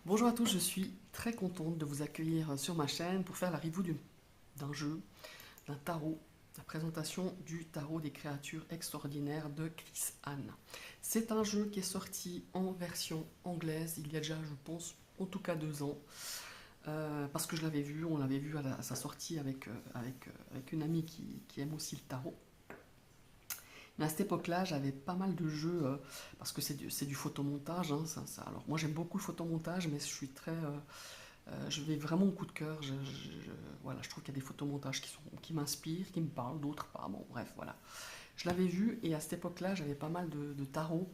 Bonjour à tous, je suis très contente de vous accueillir sur ma chaîne pour faire la review d'un jeu, d'un tarot, la présentation du tarot des créatures extraordinaires de Chris Hahn. C'est un jeu qui est sorti en version anglaise il y a déjà, je pense, en tout cas 2 ans, parce que je l'avais vu, on l'avait vu à sa sortie avec une amie qui aime aussi le tarot. Mais à cette époque-là, j'avais pas mal de jeux, parce que c'est du photomontage. Hein, alors moi j'aime beaucoup le photomontage, mais je suis je vais vraiment au coup de cœur. Voilà, je trouve qu'il y a des photomontages qui m'inspirent, qui me parlent, d'autres pas. Bon, bref, voilà. Je l'avais vu et à cette époque-là, j'avais pas mal de tarots.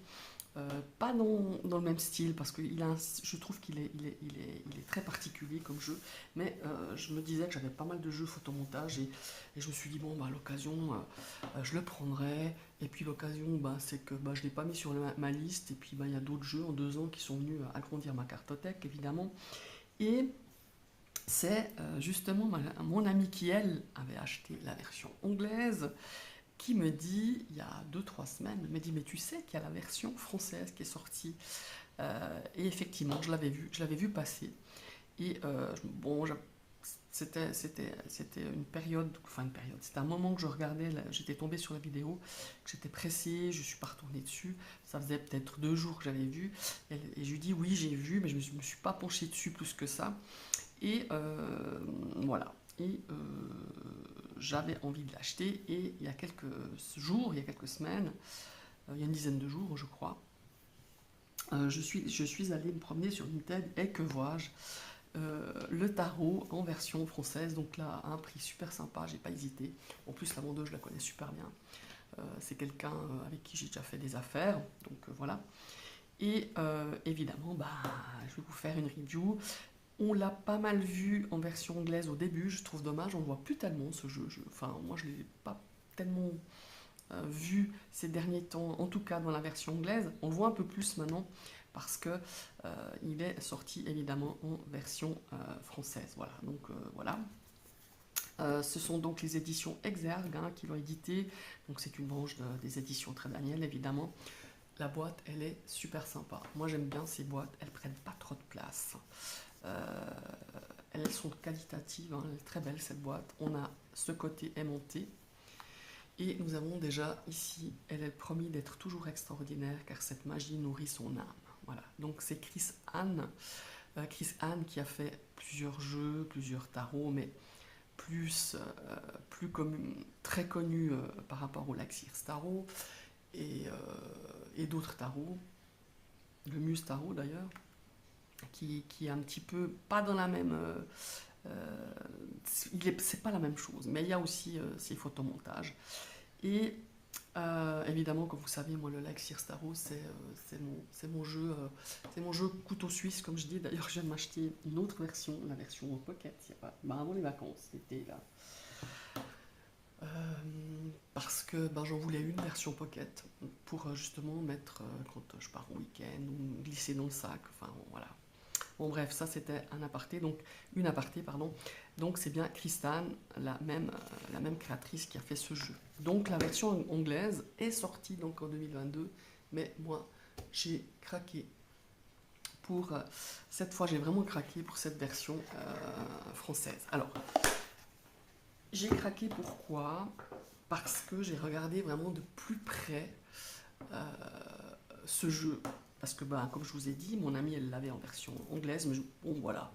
Pas dans le même style, parce que je trouve qu'il est très particulier comme jeu, mais je me disais que j'avais pas mal de jeux photomontage et je me suis dit, bon, bah, à l'occasion, je le prendrai. Et puis l'occasion, bah, c'est que bah, je ne l'ai pas mis sur ma liste, et puis bah, il y a d'autres jeux en 2 ans qui sont venus agrandir ma cartothèque, évidemment. Et c'est justement mon amie qui, elle, avait acheté la version anglaise, qui me dit, il y a 2 3 semaines, me dit, mais tu sais qu'il y a la version française qui est sortie. Et effectivement, je l'avais vu passer. Et bon, c'était une période, enfin une période, c'était un moment que je regardais, j'étais tombé sur la vidéo, que j'étais pressé, je suis pas retourné dessus. Ça faisait peut-être 2 jours que j'avais vu. Et je lui dis, oui, j'ai vu, mais je me suis pas penché dessus plus que ça. Et voilà. Et j'avais envie de l'acheter. Et il y a quelques jours, il y a quelques semaines, il y a une dizaine de jours, je crois, je suis allée me promener sur Vinted et que vois-je, le tarot en version française, donc là à un prix super sympa, j'ai pas hésité. En plus la vendeuse je la connais super bien, c'est quelqu'un avec qui j'ai déjà fait des affaires, donc voilà. Et évidemment, bah, je vais vous faire une review. On l'a pas mal vu en version anglaise au début, je trouve dommage, on ne voit plus tellement ce jeu. Enfin, moi je ne l'ai pas tellement vu ces derniers temps, en tout cas dans la version anglaise. On le voit un peu plus maintenant parce que il est sorti évidemment en version française. Voilà, donc voilà. Ce sont donc les éditions Exergue qui l'ont édité. Donc c'est une branche des éditions Très Daniel évidemment. La boîte, elle est super sympa. Moi j'aime bien ces boîtes, elles prennent pas trop de place. Euh, Elles sont qualitatives, hein, elle est très belle cette boîte. On a ce côté aimanté. Et nous avons déjà ici, elle est promis d'être toujours extraordinaire car cette magie nourrit son âme. Voilà, donc c'est Chris Hahn qui a fait plusieurs jeux, plusieurs tarots, mais plus très connu par rapport au Laxir Tarot et, euh, et d'autres tarots, le Muse Tarot d'ailleurs, qui est un petit peu pas dans la même. Euh, c'est pas la même chose, mais il y a aussi ces photomontages. Et évidemment, comme vous savez, moi le Laxir Tarot, c'est mon jeu couteau suisse, comme je dis. D'ailleurs, je viens de m'acheter une autre version, la version Pocket, il y a pas, bah, avant les vacances, l'été là. Euh, Parce que ben, j'en voulais une version pocket pour justement mettre quand je pars au week-end ou glisser dans le sac. Enfin bon, voilà. Bon bref, ça c'était un aparté, donc une aparté pardon. Donc c'est bien Kristan, la même créatrice qui a fait ce jeu. Donc la version anglaise est sortie donc en 2022, mais moi j'ai craqué pour cette fois j'ai vraiment craqué pour cette version française. Alors j'ai craqué pourquoi? Parce que j'ai regardé vraiment de plus près euh, ce jeu. Parce que, bah, comme je vous ai dit, mon amie, elle l'avait en version anglaise, mais bon, voilà.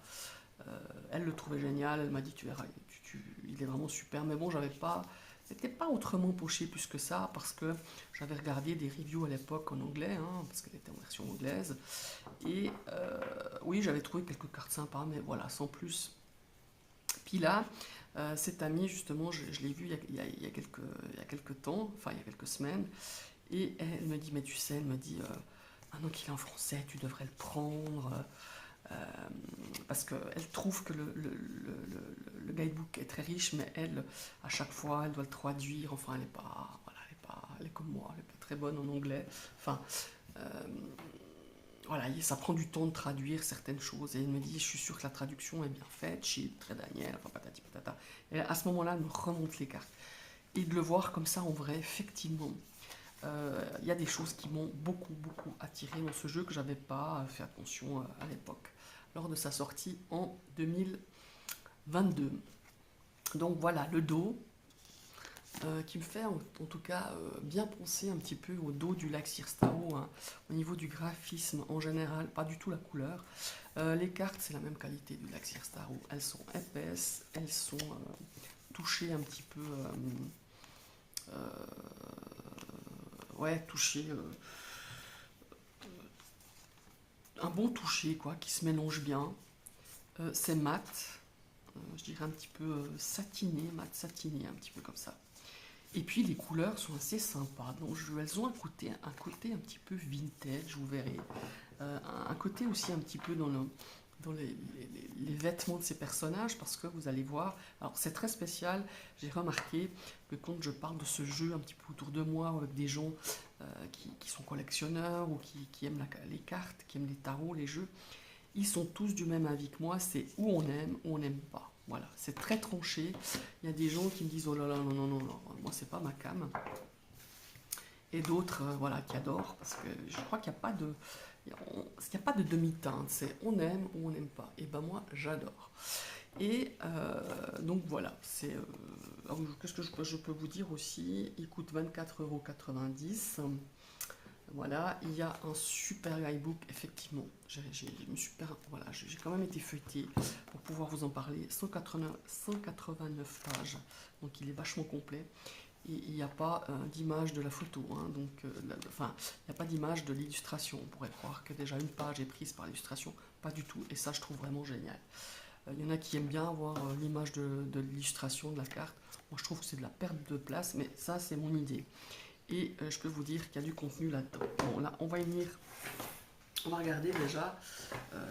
Elle le trouvait génial, elle m'a dit, tu verras, il est vraiment super. Mais bon, j'avais pas, c'était pas autrement poché plus que ça, parce que j'avais regardé des reviews à l'époque en anglais, hein, parce qu'elle était en version anglaise. Et oui, j'avais trouvé quelques cartes sympas, mais voilà, sans plus. Puis là, cette amie, justement, je l'ai vue il y a quelques temps, enfin il y a quelques semaines, et elle me dit, mais tu sais, elle me dit, maintenant qu'il est en français, tu devrais le prendre, euh, parce qu'elle trouve que le guidebook est très riche, mais elle, à chaque fois, elle doit le traduire, enfin, elle est pas, voilà, elle est comme moi, elle est pas très bonne en anglais, enfin, euh, voilà, ça prend du temps de traduire certaines choses. Et elle me dit, je suis sûre que la traduction est bien faite, chez Très Daniel, enfin patati patata. Et à ce moment-là, elle me remonte les cartes. Et de le voir comme ça en vrai, effectivement, il y a des choses qui m'ont beaucoup, beaucoup attiré dans ce jeu que j'avais pas fait attention à l'époque. lors de sa sortie en 2022. Donc voilà, le dos, qui me fait en tout cas bien penser un petit peu au dos du Laxir Staro, hein, au niveau du graphisme en général, pas du tout la couleur. Les cartes, c'est la même qualité du Laxir Staro, elles sont épaisses, elles sont touchées un petit peu, ouais, touchées, un bon toucher quoi, qui se mélange bien. C'est mat, je dirais un petit peu satiné, mat satiné, un petit peu comme ça. Et puis les couleurs sont assez sympas, donc elles ont un côté un petit peu vintage, vous verrez. Un côté aussi un petit peu dans les vêtements de ces personnages, parce que vous allez voir, alors c'est très spécial, j'ai remarqué que quand je parle de ce jeu un petit peu autour de moi, avec des gens qui sont collectionneurs, ou qui aiment les cartes, qui aiment les tarots, les jeux, ils sont tous du même avis que moi, c'est ou on n'aime pas. Voilà, c'est très tranché. Il y a des gens qui me disent oh là là, non, non, non, non, moi c'est pas ma came. Et d'autres, voilà, qui adorent, parce que je crois qu'il n'y a pas de, il n'y a pas de demi-teinte, c'est on aime ou on n'aime pas. Et ben moi, j'adore. Et donc voilà, c'est. Qu'est-ce que je peux vous dire aussi? Il coûte 24,90 €. Voilà, il y a un super guidebook, effectivement. Voilà, j'ai quand même été feuilleté pour pouvoir vous en parler. 189 pages, donc il est vachement complet. Et il n'y a pas d'image de la photo, hein, donc, enfin, il n'y a pas d'image de l'illustration. On pourrait croire que déjà une page est prise par l'illustration, pas du tout. Et ça, je trouve vraiment génial. Il y en a qui aiment bien avoir l'image de l'illustration de la carte. Moi, je trouve que c'est de la perte de place, mais ça, c'est mon idée. Et je peux vous dire qu'il y a du contenu là-dedans. Bon, là, on va y venir. On va regarder déjà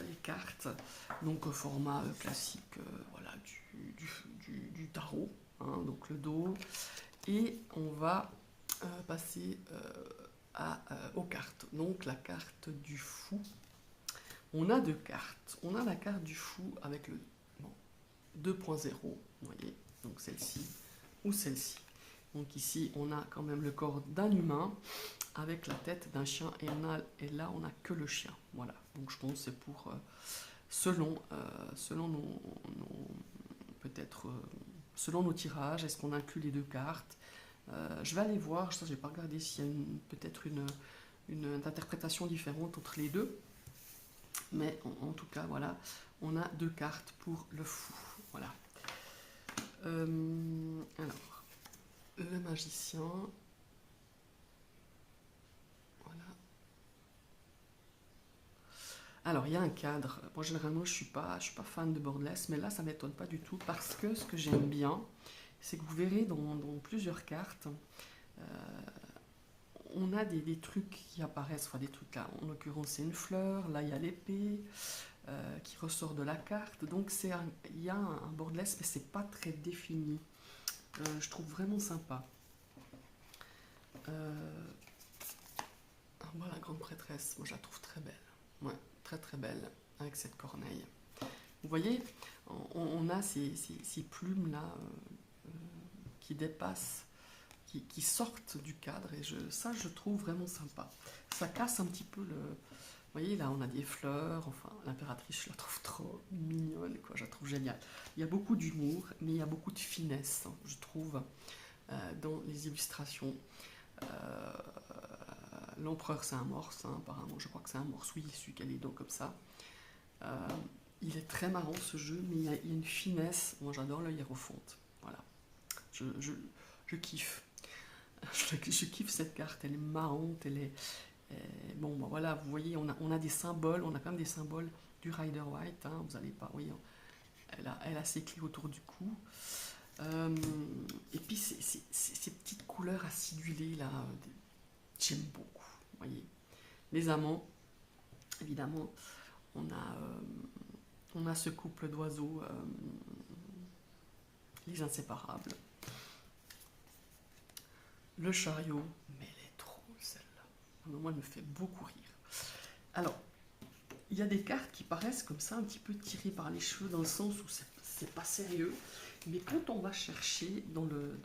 les cartes. Donc, format classique, voilà, du tarot. Hein, donc, le dos. Et on va passer aux cartes. Donc, la carte du fou. On a deux cartes. On a la carte du fou avec le 2.0, vous voyez. Donc, celle-ci ou celle-ci. Donc ici, on a quand même le corps d'un humain avec la tête d'un chien, et là, on n'a que le chien. Voilà. Donc je pense que c'est pour, selon peut-être, selon nos tirages, est-ce qu'on inclut les deux cartes? Je vais aller voir, ça, je n'ai pas regardé s'il y a peut-être une interprétation différente entre les deux. Mais en tout cas, voilà, on a deux cartes pour le fou. Voilà. Alors. Le magicien. Voilà. Alors, il y a un cadre. Moi, généralement, je suis pas fan de borderless, mais là, ça ne m'étonne pas du tout, parce que ce que j'aime bien, c'est que vous verrez dans plusieurs cartes, on a des trucs qui apparaissent, enfin des trucs là. En l'occurrence, c'est une fleur. Là, il y a l'épée qui ressort de la carte. Donc, il y a un borderless, mais c'est pas très défini. Je trouve vraiment sympa. Moi, la grande prêtresse, moi je la trouve très belle. Ouais, très très belle, avec cette corneille. Vous voyez, on a ces plumes là qui dépassent, qui sortent du cadre, et ça je trouve vraiment sympa. Ça casse un petit peu le. Vous voyez, là on a des fleurs, enfin l'impératrice, je la trouve trop mignonne, quoi, je la trouve géniale. Il y a beaucoup d'humour, mais il y a beaucoup de finesse, hein, je trouve, dans les illustrations. L'empereur, c'est un morse, hein, apparemment, je crois que c'est un morse, oui, celui qui a les dents comme ça. Il est très marrant ce jeu, mais il y a une finesse. Moi, j'adore le hiérophante. Voilà, je kiffe. Je kiffe cette carte, elle est marrante, elle est. Bon, ben voilà, vous voyez, on a des symboles, on a quand même des symboles du Rider White, hein, vous n'allez pas, vous voyez, elle a ses clés autour du cou. Et puis ces petites couleurs acidulées là, j'aime beaucoup. Vous voyez, les amants, évidemment, on a ce couple d'oiseaux, les inséparables. Le chariot, mais elle est trop celle-là. Moi, elle me fait beaucoup rire. Alors, il y a des cartes qui paraissent comme ça, un petit peu tirées par les cheveux, dans le sens où c'est pas sérieux. Mais quand on va chercher dans le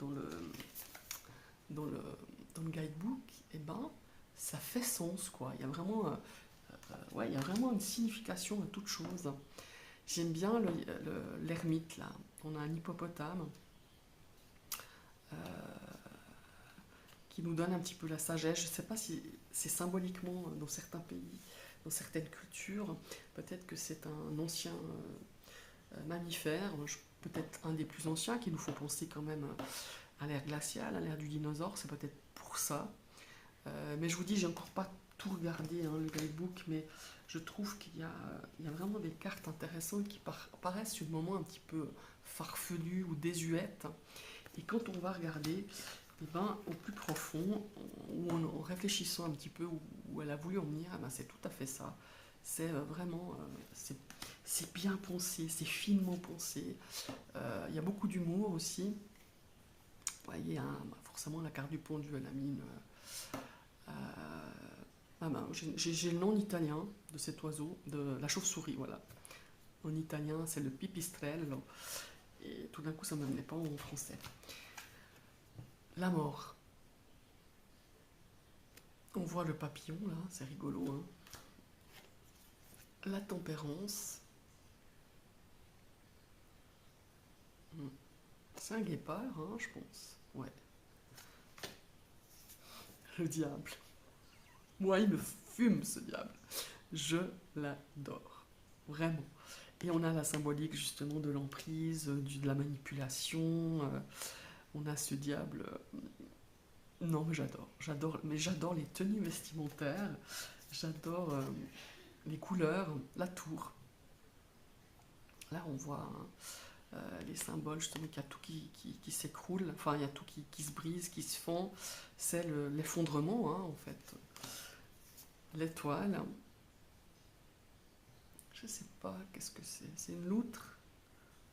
guidebook, eh ben, ça fait sens, quoi. Il y a vraiment Ouais, il y a vraiment une signification à toute chose. J'aime bien l'ermite, là. On a un hippopotame euh, qui nous donne un petit peu la sagesse. Je ne sais pas si c'est symboliquement dans certains pays, dans certaines cultures. Peut-être que c'est un ancien mammifère, peut-être un des plus anciens, qui nous faut penser quand même à l'ère glaciale, à l'ère du dinosaure. C'est peut-être pour ça. Mais je vous dis, j'ai encore pas tout regardé, hein, le guidebook, mais je trouve il y a vraiment des cartes intéressantes qui paraissent sur le moment un petit peu farfelues ou désuètes. Et quand on va regarder, eh ben, au plus profond, en réfléchissant un petit peu où elle a voulu en venir, eh ben, c'est tout à fait ça. C'est vraiment, c'est bien pensé, c'est finement pensé. Il y a beaucoup d'humour aussi. Vous voyez, hein, forcément, la carte du pendu, elle a mis une, ah ben, j'ai le nom en italien de cet oiseau, de la chauve-souris, voilà. En italien, c'est le pipistrello. Et tout d'un coup, ça ne me venait pas en français. La mort. On voit le papillon, là, c'est rigolo. Hein. La tempérance. C'est un guépard, hein, je pense. Ouais. Le diable. Moi, il me fume, ce diable. Je l'adore. Vraiment. Et on a la symbolique justement de l'emprise, de la manipulation. On a ce diable. Non, mais j'adore les tenues vestimentaires. J'adore les couleurs, la tour. Là, on voit les symboles, justement, qu'il y a tout qui s'écroule. Enfin, il y a tout qui se brise, qui se fond. C'est l'effondrement, hein, en fait. L'étoile. Je sais pas, qu'est-ce que c'est? C'est une loutre?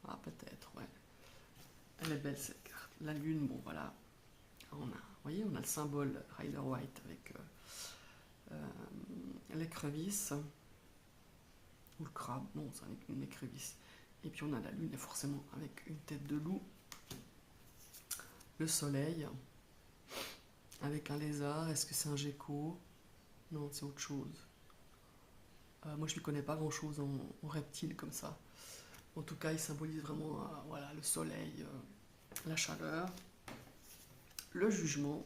Ah, peut-être, ouais. Elle est belle cette carte. La lune, bon voilà. Vous voyez, on a le symbole Rider White avec l'écrevisse. Ou le crabe, non, c'est une écrevisse. Et puis on a la lune, et forcément avec une tête de loup. Le soleil, avec un lézard. Est-ce que c'est un gecko? Non, c'est autre chose. Moi, je ne connais pas grand-chose en reptiles comme ça. En tout cas, il symbolise vraiment voilà, le soleil, la chaleur, le jugement.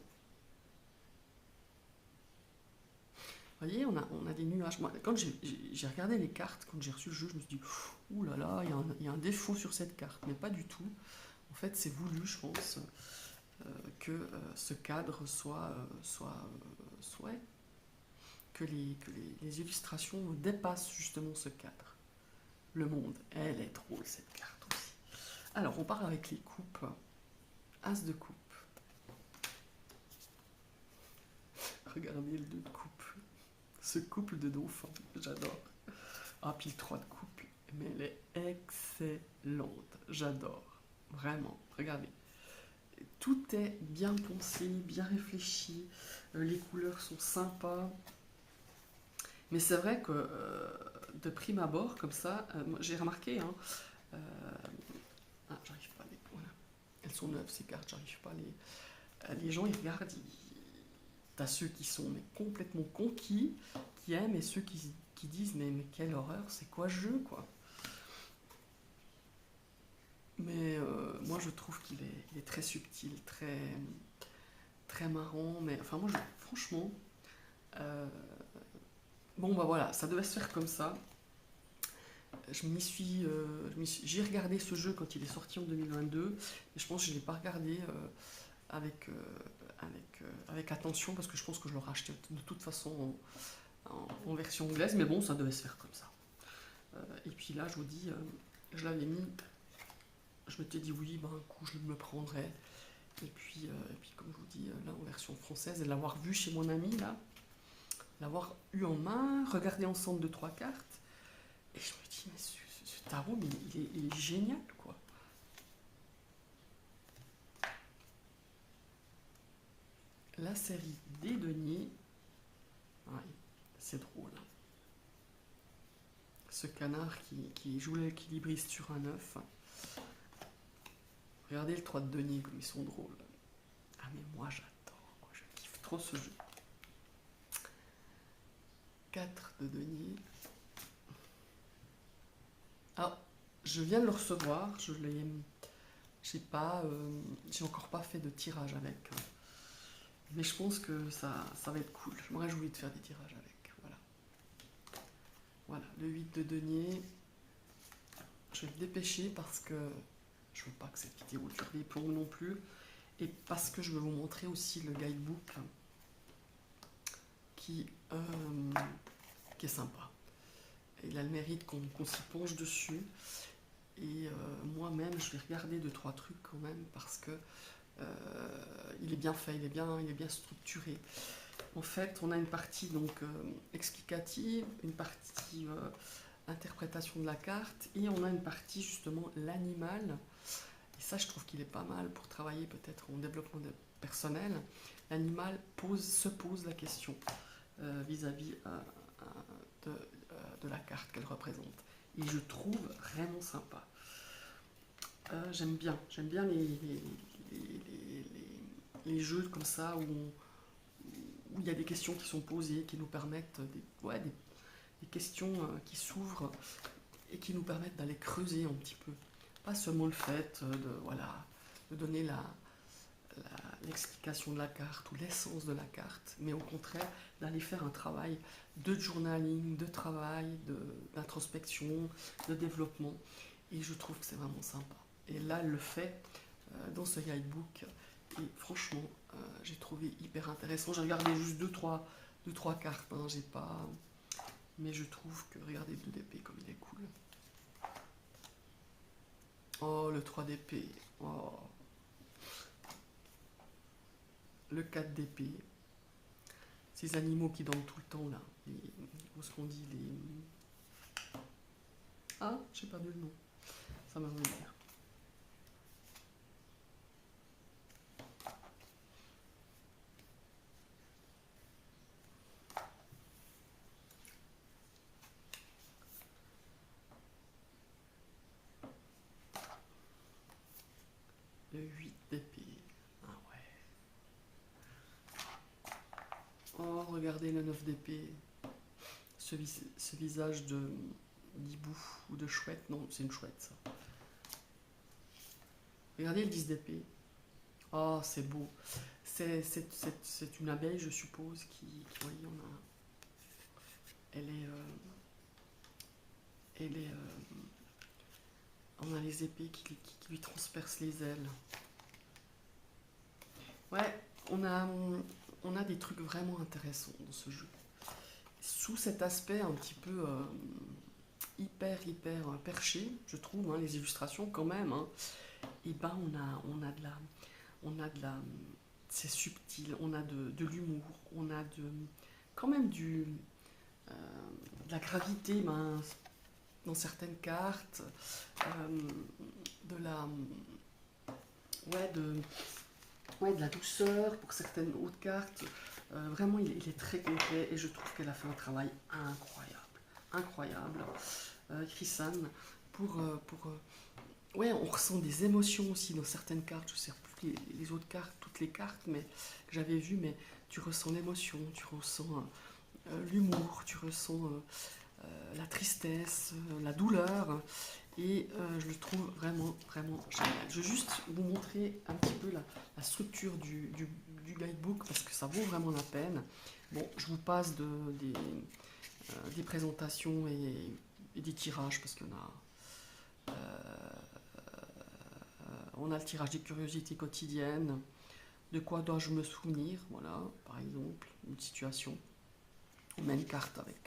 Vous voyez, on a des nuages. Moi, quand j'ai regardé les cartes, quand j'ai reçu le jeu, je me suis dit, ouh là là, il y a un défaut sur cette carte. Mais pas du tout. En fait, c'est voulu, je pense, que ce cadre soit que les illustrations dépassent justement ce cadre. Le monde, elle est drôle cette carte aussi. Alors, on part avec les coupes. As de coupe. Regardez le 2 de coupe. Ce couple de dauphins, j'adore. Ah, puis le 3 de couple. Mais elle est excellente. J'adore. Vraiment. Regardez. Tout est bien pensé, bien réfléchi. Les couleurs sont sympas. Mais c'est vrai que de prime abord, comme ça, j'ai remarqué, hein, j'arrive pas à les. Voilà. Elles sont neuves ces cartes, j'arrive pas à les gens ils regardent, t'as ceux qui sont mais complètement conquis, qui aiment, et ceux qui disent mais quelle horreur, c'est quoi ce jeu quoi. Mais moi je trouve il est très subtil, très marrant, mais enfin moi franchement, bon bah voilà, ça devait se faire comme ça. J'ai regardé ce jeu quand il est sorti en 2022, et je pense que je ne l'ai pas regardé avec attention, parce que je pense que je l'aurais acheté de toute façon en version anglaise, mais bon, ça devait se faire comme ça. Et puis là, je vous dis, je l'avais mis, je m'étais dit oui, ben, un coup je me le prendrais, et puis comme je vous dis, là en version française, et l'avoir vu chez mon ami, là, l'avoir eu en main, regarder ensemble 2-3 cartes, et je me dis, mais ce tarot, mais il est génial, quoi. La série des deniers, ouais, c'est drôle. Ce canard qui joue l'équilibriste sur un œuf. Regardez le 3 de denier, comme ils sont drôles. Ah, mais moi j'adore, quoi. Je kiffe trop ce jeu. 4 de denier. Alors, je viens de le recevoir, j'ai encore pas fait de tirage avec. Mais je pense que ça va être cool. Je me réjouis de faire des tirages avec. Voilà. Voilà, le 8 de denier. Je vais me dépêcher parce que je veux pas que cette vidéo dure des plombs non plus. Et parce que je veux vous montrer aussi le guidebook qui est sympa. Il a le mérite qu'on s'y penche dessus. Et moi-même, je vais regarder 2-3 trucs quand même parce que il est bien fait, il est bien structuré. En fait, on a une partie donc explicative, une partie interprétation de la carte, et on a une partie justement l'animal. Et ça, je trouve qu'il est pas mal pour travailler peut-être en développement personnel. L'animal se pose la question vis-à-vis de la carte qu'elle représente. Et je trouve vraiment sympa. J'aime bien les jeux comme ça où il y a des questions qui sont posées, qui nous permettent des questions qui s'ouvrent et qui nous permettent d'aller creuser un petit peu. Pas seulement le fait de donner l'explication de la carte ou l'essence de la carte, mais au contraire d'aller faire un travail de journaling, de travail, d'introspection, de développement. Et je trouve que c'est vraiment sympa. Et là, elle le fait dans ce guidebook. Et franchement, j'ai trouvé hyper intéressant. J'ai regardé juste 2-3 cartes. Hein, j'ai pas... Mais je trouve que, regardez le 2 d'épée comme il est cool. Oh, le 3 d'épée. Oh. Le 4 d'épée. Ces animaux qui dorment tout le temps, là. Où est-ce qu'on dit les... Ah, j'ai perdu le nom. Ça m'a revenu. Le 8 d'épée. Ah ouais. Oh, regardez le 9 d'épée. Ce visage d'hibou ou de chouette. Non, c'est une chouette, ça. Regardez le 10 d'épée. Oh, c'est beau. C'est une abeille, je suppose, qui voyez, on a les épées qui lui transpercent les ailes. Ouais, on a des trucs vraiment intéressants dans ce jeu. Sous cet aspect un petit peu hyper perché, je trouve, hein, les illustrations quand même, hein, et ben on a de la, c'est subtil, on a de l'humour, on a quand même de la gravité dans certaines cartes, de la, de la douceur pour certaines autres cartes. Vraiment, il est très complet et je trouve qu'elle a fait un travail incroyable. Chrisanne, ouais, on ressent des émotions aussi dans certaines cartes. Je ne sais plus les autres cartes, toutes les cartes que j'avais vues, mais tu ressens l'émotion, tu ressens l'humour, tu ressens la tristesse, la douleur, et je le trouve vraiment génial. Je vais juste vous montrer un petit peu la structure du guidebook parce que ça vaut vraiment la peine. Bon, je vous passe des présentations et des tirages parce qu'on a on a le tirage des curiosités quotidiennes, de quoi dois-je me souvenir, voilà, par exemple, une situation. On met une carte avec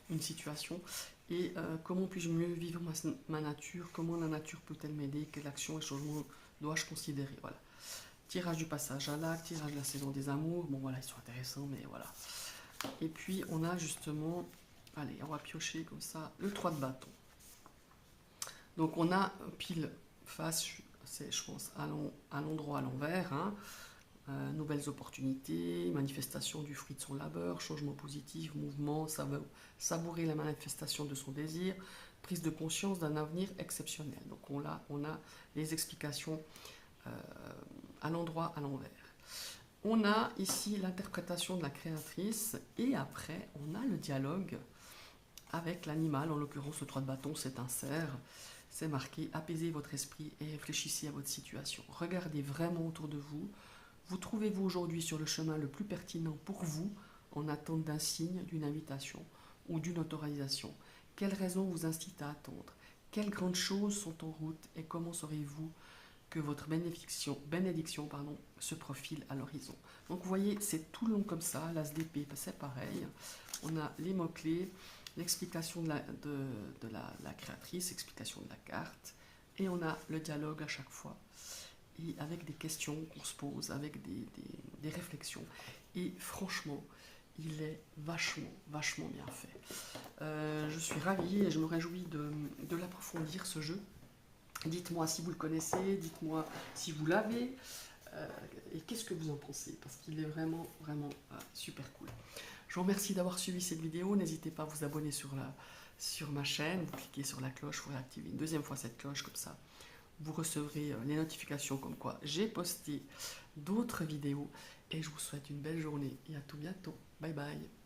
une situation. Et comment puis-je mieux vivre ma nature, comment la nature peut-elle m'aider, quelle action et changement dois-je considérer, voilà. Tirage du passage à l'acte, tirage de la saison des amours, bon voilà, ils sont intéressants, mais voilà. Et puis on a justement, allez, on va piocher comme ça, le 3 de bâton. Donc on a pile face, c'est je pense à l'endroit à l'envers, hein. Nouvelles opportunités, manifestation du fruit de son labeur, changement positif, mouvement, savourer la manifestation de son désir, prise de conscience d'un avenir exceptionnel. Donc on a les explications à l'endroit, à l'envers. On a ici l'interprétation de la créatrice et après on a le dialogue avec l'animal, en l'occurrence le 3 de bâton, c'est un cerf. C'est marqué « Apaisez votre esprit et réfléchissez à votre situation ». Regardez vraiment autour de vous. Vous trouvez-vous aujourd'hui sur le chemin le plus pertinent pour vous en attente d'un signe, d'une invitation ou d'une autorisation? Quelles raisons vous incitent à attendre? Quelles grandes choses sont en route et comment saurez-vous que votre bénédiction se profile à l'horizon? Donc vous voyez, c'est tout long comme ça. L'ASDP, c'est pareil. On a les mots-clés, l'explication de la créatrice, l'explication de la carte, et on a le dialogue à chaque fois, et avec des questions qu'on se pose, avec des réflexions. Et franchement, il est vachement bien fait. Je suis ravie et je me réjouis de l'approfondir, ce jeu. Dites-moi si vous le connaissez, dites-moi si vous l'avez, et qu'est-ce que vous en pensez, parce qu'il est vraiment super cool. Je vous remercie d'avoir suivi cette vidéo. N'hésitez pas à vous abonner sur ma chaîne. Vous cliquez sur la cloche, vous réactivez une deuxième fois cette cloche, comme ça vous recevrez les notifications comme quoi j'ai posté d'autres vidéos. Et je vous souhaite une belle journée et à tout bientôt. Bye bye.